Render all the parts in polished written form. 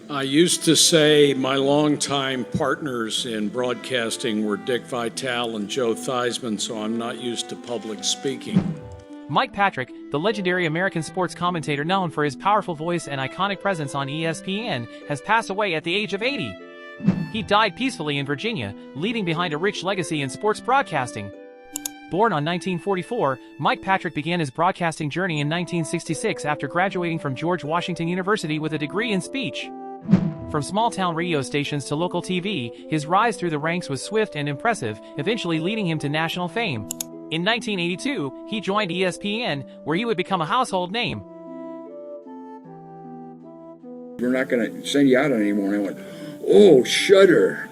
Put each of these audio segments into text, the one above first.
I used to say my longtime partners in broadcasting were Dick Vitale and Joe Theismann, so I'm not used to public speaking. Mike Patrick, the legendary American sports commentator known for his powerful voice and iconic presence on ESPN, has passed away at the age of 80. He died peacefully in Virginia, leaving behind a rich legacy in sports broadcasting. Born on 1944, Mike Patrick began his broadcasting journey in 1966 after graduating from George Washington University with a degree in speech. From small-town radio stations to local TV, his rise through the ranks was swift and impressive, eventually leading him to national fame. In 1982, he joined ESPN, where he would become a household name. We're not going to send you out anymore. And I went, oh, shudder.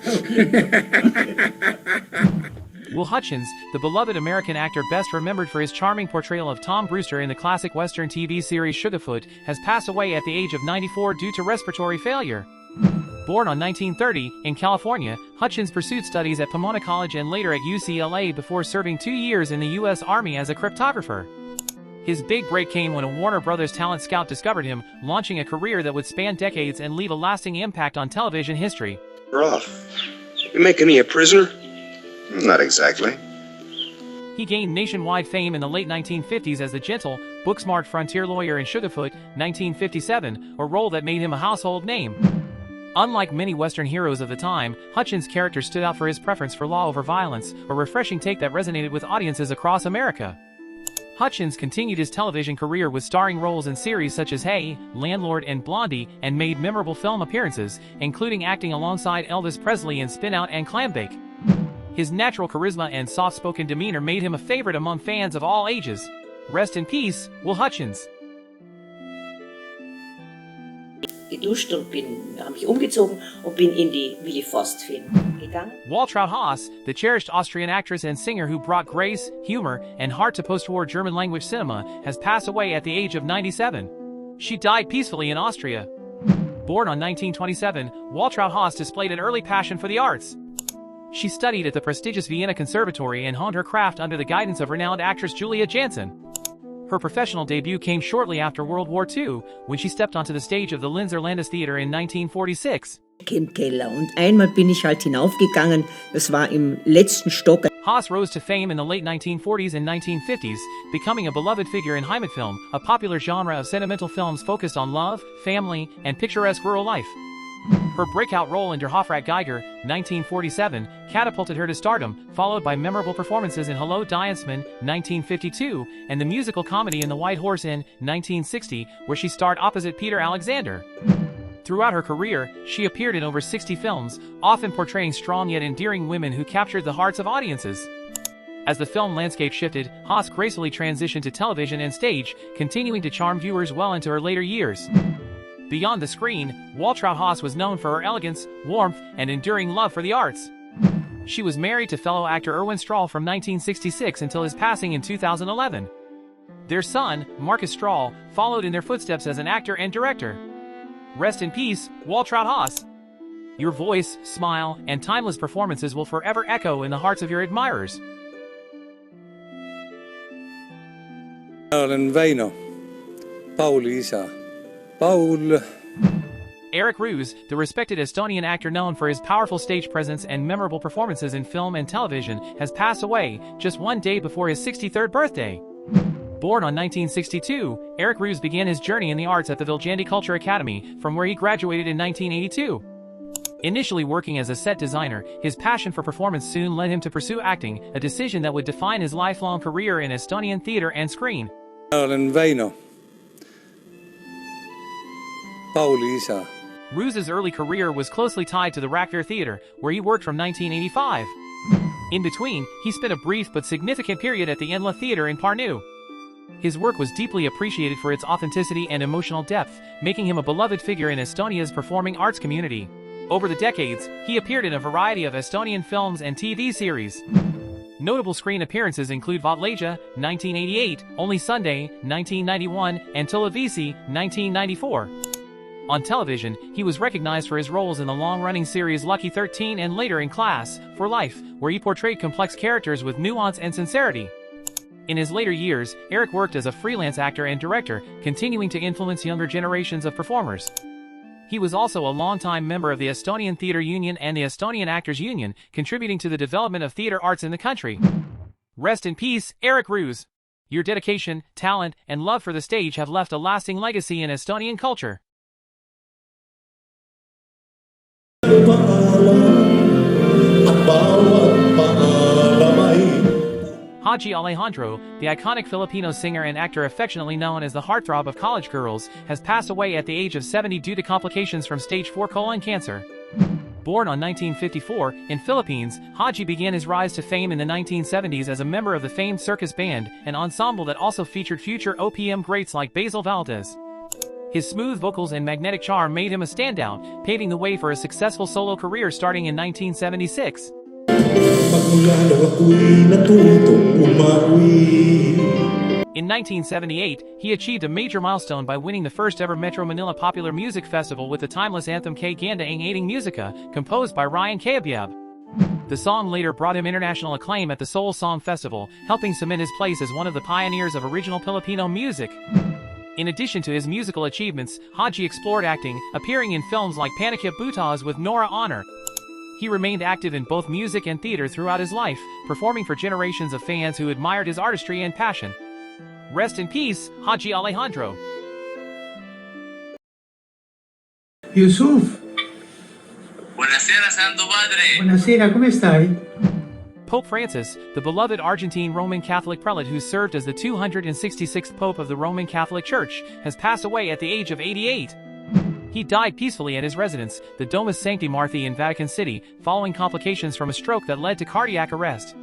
Will Hutchins, the beloved American actor best remembered for his charming portrayal of Tom Brewster in the classic Western TV series Sugarfoot, has passed away at the age of 94 due to respiratory failure. Born on 1930 in California, Hutchins pursued studies at Pomona College and later at UCLA before serving 2 years in the U.S. Army as a cryptographer. His big break came when a Warner Brothers talent scout discovered him, launching a career that would span decades and leave a lasting impact on television history. Roth, you making me a prisoner? Not exactly. He gained nationwide fame in the late 1950s as the gentle, book-smart frontier lawyer in Sugarfoot, 1957, a role that made him a household name. Unlike many Western heroes of the time, Hutchins' character stood out for his preference for law over violence, a refreshing take that resonated with audiences across America. Hutchins continued his television career with starring roles in series such as Hey, Landlord, and Blondie, and made memorable film appearances, including acting alongside Elvis Presley in Spin Out and Clambake. His natural charisma and soft-spoken demeanor made him a favorite among fans of all ages. Rest in peace, Will Hutchins. Geduscht und habe mich umgezogen und bin in die Willy Forst-Film gegangen. Waltraut Haas, the cherished Austrian actress and singer who brought grace, humor, and heart to post-war German-language cinema, has passed away at the age of 97. She died peacefully in Austria. Born on 1927, Waltraut Haas displayed an early passion for the arts. She studied at the prestigious Vienna Conservatory and honed her craft under the guidance of renowned actress Julia Janssen. Her professional debut came shortly after World War II, when she stepped onto the stage of the Linzer Landestheater in 1946. Im Keller und einmal bin ich halt hinaufgegangen, das war im letzten Stock. Haas rose to fame in the late 1940s and 1950s, becoming a beloved figure in Heimatfilm, a popular genre of sentimental films focused on love, family, and picturesque rural life. Her breakout role in Der Hofrat Geiger, 1947, catapulted her to stardom, followed by memorable performances in Hallo Dienstman, 1952, and the musical comedy In the White Horse in 1960, where she starred opposite Peter Alexander. Throughout her career, she appeared in over 60 films, often portraying strong yet endearing women who captured the hearts of audiences. As the film landscape shifted, Haas gracefully transitioned to television and stage, continuing to charm viewers well into her later years. Beyond the screen, Waltraut Haas was known for her elegance, warmth, and enduring love for the arts. She was married to fellow actor Erwin Strahl from 1966 until his passing in 2011. Their son, Marcus Strahl, followed in their footsteps as an actor and director. Rest in peace, Waltraut Haas. Your voice, smile, and timeless performances will forever echo in the hearts of your admirers. Olen Pauli isa. Paul. Erik Ruus, the respected Estonian actor known for his powerful stage presence and memorable performances in film and television, has passed away just one day before his 63rd birthday. Born on 1962, Erik Ruus began his journey in the arts at the Viljandi Culture Academy, from where he graduated in 1982. Initially working as a set designer, his passion for performance soon led him to pursue acting, a decision that would define his lifelong career in Estonian theater and screen. Olen Pauli isa. Ruus's early career was closely tied to the Rakvere Theater, where he worked from 1985. In between, he spent a brief but significant period at the Enla Theater in Pärnu. His work was deeply appreciated for its authenticity and emotional depth, making him a beloved figure in Estonia's performing arts community. Over the decades, he appeared in a variety of Estonian films and TV series. Notable screen appearances include Vaatleja, 1988, Only Sunday, 1991, and Tulevisi, 1994. On television, he was recognized for his roles in the long-running series Lucky 13 and later in Class, for Life, where he portrayed complex characters with nuance and sincerity. In his later years, Erik worked as a freelance actor and director, continuing to influence younger generations of performers. He was also a longtime member of the Estonian Theatre Union and the Estonian Actors Union, contributing to the development of theater arts in the country. Rest in peace, Erik Ruus. Your dedication, talent, and love for the stage have left a lasting legacy in Estonian culture. Hajji Alejandro, the iconic Filipino singer and actor affectionately known as the Heartthrob of College Girls, has passed away at the age of 70 due to complications from stage 4 colon cancer. Born on 1954 in Philippines, Hajji began his rise to fame in the 1970s as a member of the famed circus band, an ensemble that also featured future OPM greats like Basil Valdez. His smooth vocals and magnetic charm made him a standout, paving the way for a successful solo career starting in 1976. In 1978, he achieved a major milestone by winning the first ever Metro Manila Popular Music Festival with the timeless anthem Kay Ganda Ang Ating Musica, composed by Ryan Cayabyab. The song later brought him international acclaim at the Seoul Song Festival, helping cement his place as one of the pioneers of original Filipino music. In addition to his musical achievements, Hajji explored acting, appearing in films like Panakip Butas with Nora Honor. He remained active in both music and theater throughout his life, performing for generations of fans who admired his artistry and passion. Rest in peace, Hajji Alejandro. Yusuf. Buonasera, Santo Padre. Buonasera, come stai? Pope Francis, the beloved Argentine Roman Catholic prelate who served as the 266th Pope of the Roman Catholic Church, has passed away at the age of 88. He died peacefully at his residence, the Domus Sanctae Marthae in Vatican City, following complications from a stroke that led to cardiac arrest.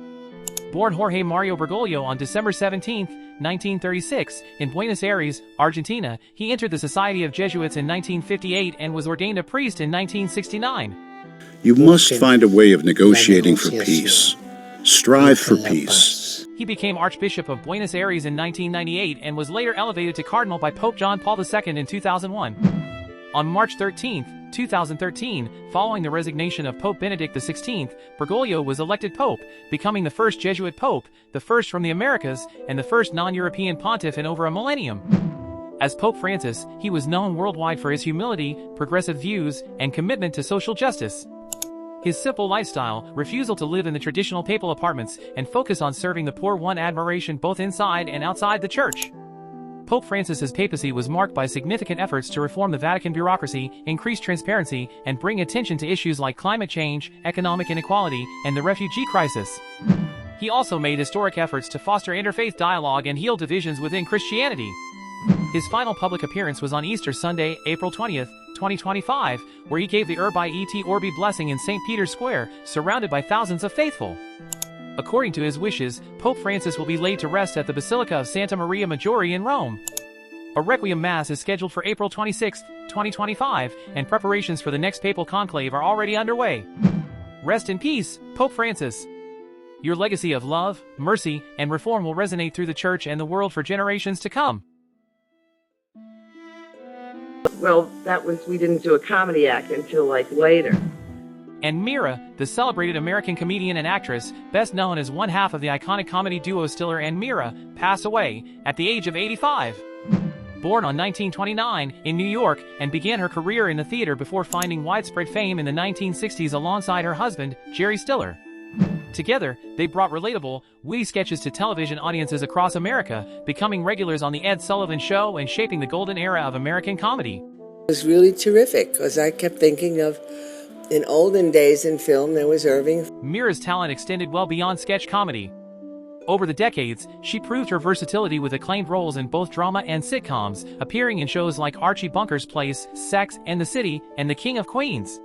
Born Jorge Mario Bergoglio on December 17, 1936, in Buenos Aires, Argentina, he entered the Society of Jesuits in 1958 and was ordained a priest in 1969. You must find a way of negotiating for peace. Strive for peace. He became Archbishop of Buenos Aires in 1998 and was later elevated to Cardinal by Pope John Paul II in 2001. On March 13, 2013, following the resignation of Pope Benedict XVI, Bergoglio was elected Pope, becoming the first Jesuit Pope, the first from the Americas, and the first non-European pontiff in over a millennium. As Pope Francis, he was known worldwide for his humility, progressive views, and commitment to social justice. His simple lifestyle, refusal to live in the traditional papal apartments, and focus on serving the poor won admiration both inside and outside the church. Pope Francis's papacy was marked by significant efforts to reform the Vatican bureaucracy, increase transparency, and bring attention to issues like climate change, economic inequality, and the refugee crisis. He also made historic efforts to foster interfaith dialogue and heal divisions within Christianity. His final public appearance was on Easter Sunday, April 20, 2025, where he gave the Urbi et Orbi blessing in St. Peter's Square, surrounded by thousands of faithful. According to his wishes, Pope Francis will be laid to rest at the Basilica of Santa Maria Maggiore in Rome. A Requiem Mass is scheduled for April 26, 2025, and preparations for the next papal conclave are already underway. Rest in peace, Pope Francis. Your legacy of love, mercy, and reform will resonate through the Church and the world for generations to come. Well, we didn't do a comedy act until later. And Mira, the celebrated American comedian and actress, best known as one half of the iconic comedy duo Stiller and Mira, passed away at the age of 85. Born on 1929 in New York and began her career in the theater before finding widespread fame in the 1960s alongside her husband, Jerry Stiller. Together, they brought relatable, witty sketches to television audiences across America, becoming regulars on The Ed Sullivan Show and shaping the golden era of American comedy. It was really terrific because I kept thinking of in olden days in film, there was Irving. Mira's talent extended well beyond sketch comedy. Over the decades, she proved her versatility with acclaimed roles in both drama and sitcoms, appearing in shows like Archie Bunker's Place, Sex and the City, and The King of Queens.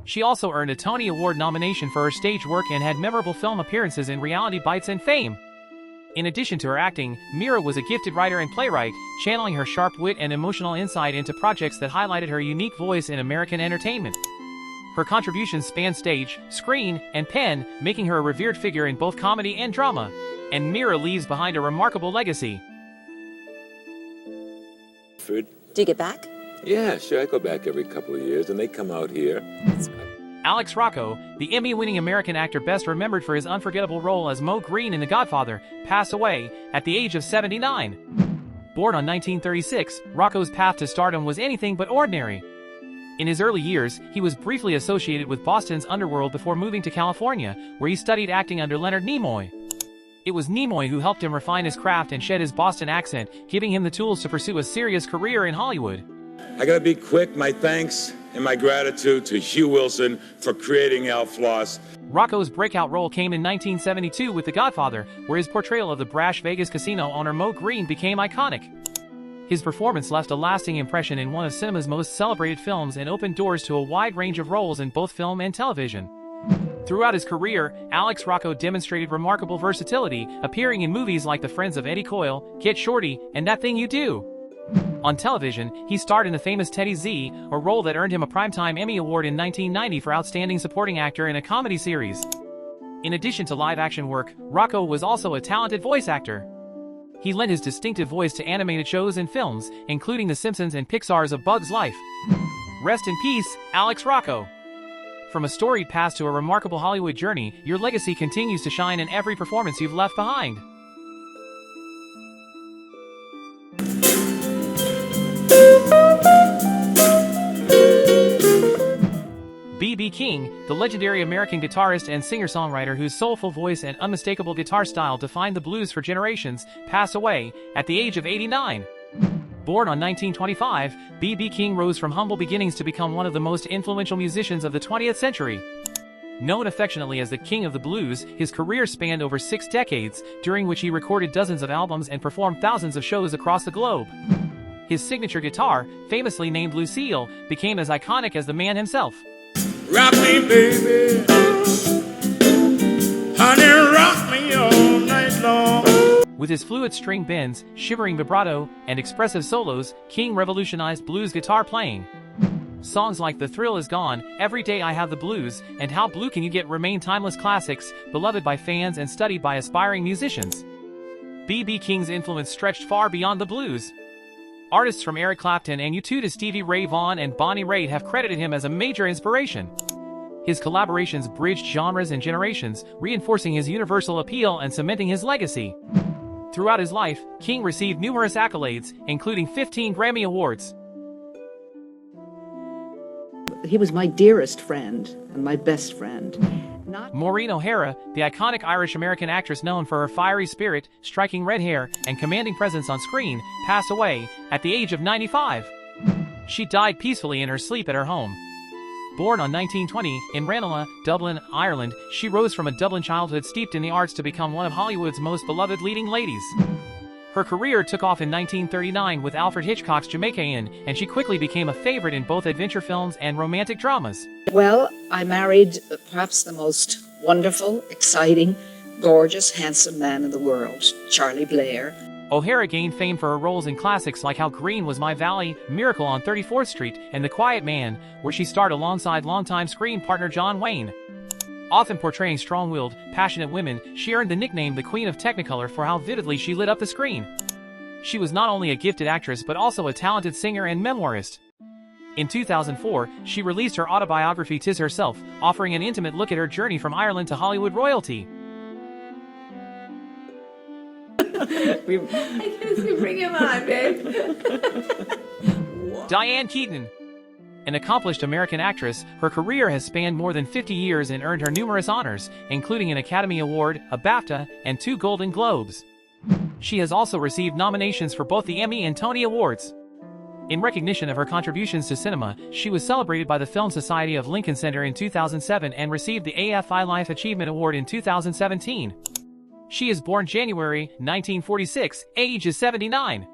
She also earned a Tony Award nomination for her stage work and had memorable film appearances in Reality Bites and Fame. In addition to her acting, Mira was a gifted writer and playwright, channeling her sharp wit and emotional insight into projects that highlighted her unique voice in American entertainment. Her contributions span stage, screen, and pen, making her a revered figure in both comedy and drama. And Mira leaves behind a remarkable legacy. Food? Do you get back? Yeah, sure. I go back every couple of years, and they come out here. Alex Rocco, the Emmy-winning American actor best remembered for his unforgettable role as Mo Green in The Godfather, passed away at the age of 79. Born on 1936, Rocco's path to stardom was anything but ordinary. In his early years, he was briefly associated with Boston's underworld before moving to California, where he studied acting under Leonard Nimoy. It was Nimoy who helped him refine his craft and shed his Boston accent, giving him the tools to pursue a serious career in Hollywood. I gotta be quick. My thanks and my gratitude to Hugh Wilson for creating Al Floss. Rocco's breakout role came in 1972 with The Godfather, where his portrayal of the brash Vegas casino owner Mo Green became iconic. His performance left a lasting impression in one of cinema's most celebrated films and opened doors to a wide range of roles in both film and television. Throughout his career, Alex Rocco demonstrated remarkable versatility, appearing in movies like The Friends of Eddie Coyle, Get Shorty, and That Thing You Do. On television, he starred in the famous Teddy Z, a role that earned him a Primetime Emmy Award in 1990 for Outstanding Supporting Actor in a Comedy Series. In addition to live-action work, Rocco was also a talented voice actor. He lent his distinctive voice to animated shows and films, including The Simpsons and Pixar's A Bug's Life. Rest in peace, Alex Rocco. From a storied past to a remarkable Hollywood journey, your legacy continues to shine in every performance you've left behind. B.B. King, the legendary American guitarist and singer-songwriter whose soulful voice and unmistakable guitar style defined the blues for generations, passed away at the age of 89. Born on 1925, B.B. King rose from humble beginnings to become one of the most influential musicians of the 20th century. Known affectionately as the King of the Blues, his career spanned over 6 decades, during which he recorded dozens of albums and performed thousands of shows across the globe. His signature guitar, famously named Lucille, became as iconic as the man himself. Rock me, baby, honey, rock me all night long. With his fluid string bends, shivering vibrato, and expressive solos, King revolutionized blues guitar playing. Songs like The Thrill Is Gone, Every Day I Have the Blues, and How Blue Can You Get remain timeless classics, beloved by fans and studied by aspiring musicians. B.B. King's influence stretched far beyond the blues. Artists from Eric Clapton and U2 to Stevie Ray Vaughan and Bonnie Raitt have credited him as a major inspiration. His collaborations bridged genres and generations, reinforcing his universal appeal and cementing his legacy. Throughout his life, King received numerous accolades, including 15 Grammy Awards. He was my dearest friend and my best friend. Maureen O'Hara, the iconic Irish-American actress known for her fiery spirit, striking red hair, and commanding presence on screen, passed away at the age of 95. She died peacefully in her sleep at her home. Born on 1920 in Ranelagh, Dublin, Ireland, she rose from a Dublin childhood steeped in the arts to become one of Hollywood's most beloved leading ladies. Her career took off in 1939 with Alfred Hitchcock's Jamaica Inn, and she quickly became a favorite in both adventure films and romantic dramas. Well, I married perhaps the most wonderful, exciting, gorgeous, handsome man in the world, Charlie Blair. O'Hara gained fame for her roles in classics like How Green Was My Valley, Miracle on 34th Street, and The Quiet Man, where she starred alongside longtime screen partner John Wayne. Often portraying strong-willed, passionate women, she earned the nickname the Queen of Technicolor for how vividly she lit up the screen. She was not only a gifted actress but also a talented singer and memoirist. In 2004, she released her autobiography Tis Herself, offering an intimate look at her journey from Ireland to Hollywood royalty. I guess bring him on, babe. Diane Keaton. An accomplished American actress, her career has spanned more than 50 years and earned her numerous honors, including an Academy Award, a BAFTA, and 2 Golden Globes. She has also received nominations for both the Emmy and Tony Awards. In recognition of her contributions to cinema, she was celebrated by the Film Society of Lincoln Center in 2007 and received the AFI Life Achievement Award in 2017. She is born January 1946, age is 79.